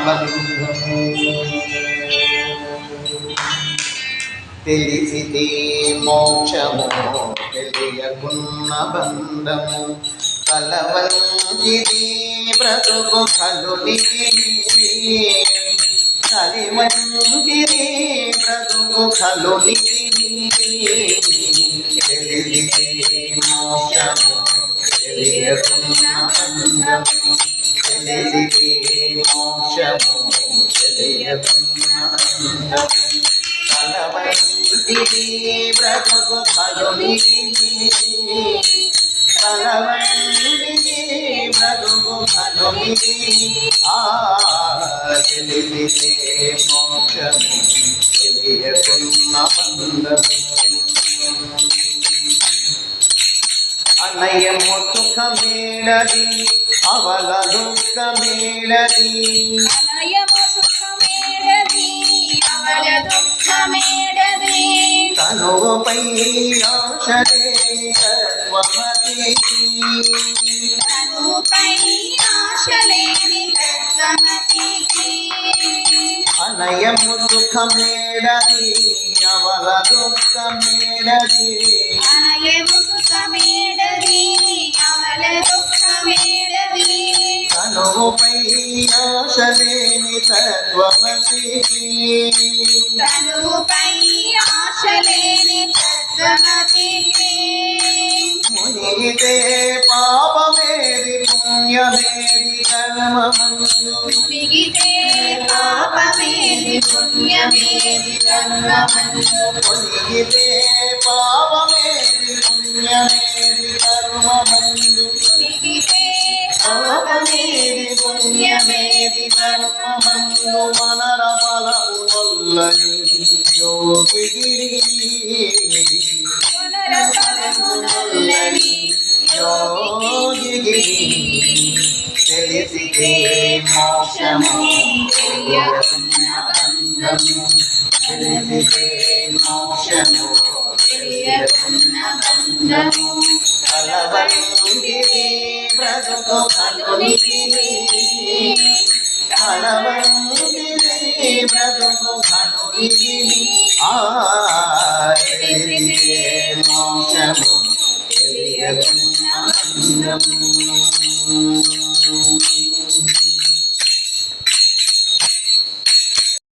బంధము తెలిసితే మోక్షము తెలియకున్న బంధము కలవంచిది బ్రతుకు కలునికి కలివంచిది బ్రతుకు కలునికి తెలిసితే మోక్షము తెలియకున్న బంధము తెలిసితే మోక్షము తెలియకున్న బంధము కలవంచిది బ్రతుకు కలునికి కలవంచిది బ్రతుకు కలునికి తెలిసితే మోక్షము తెలియకున్న బంధము అనయము సుఖమేళది అవల దుఃఖమేళది అనయము సుఖమేళది అవల దుఃఖమేళది తనువుపై ఆశలేని తత్వమతి తనువుపై ఆశలేని తత్వమతికి అనయము సుఖమేళది అవల దుఃఖమేళది అనయము సుఖమేళది అవల దుఃఖమేళది తనువుపై ఆశలేని తత్వమతి తనువుపై ఆశలేని తత్వమతికి మునిగితే పాపమేది పుణ్యమేది కర్మమందు మునిగితే పాపమేది పుణ్యమేది కర్మమందు మునిగితే పాపమేది పుణ్యమేది కర్మమందు మునిగితే పాపమేది పుణ్యమేది కర్మమందు మనర బలము వల్లని యోగిగిరి పునరఫలమునొల్లని యోగిగిరి తెలిసితే మోక్షము తెలియకున్న బంధము తెలిసితే మోక్షము తెలియకున్న బంధము కలవంచిది బ్రతుకు కలునికి కలవంచిది బ్రతుకు కలునికి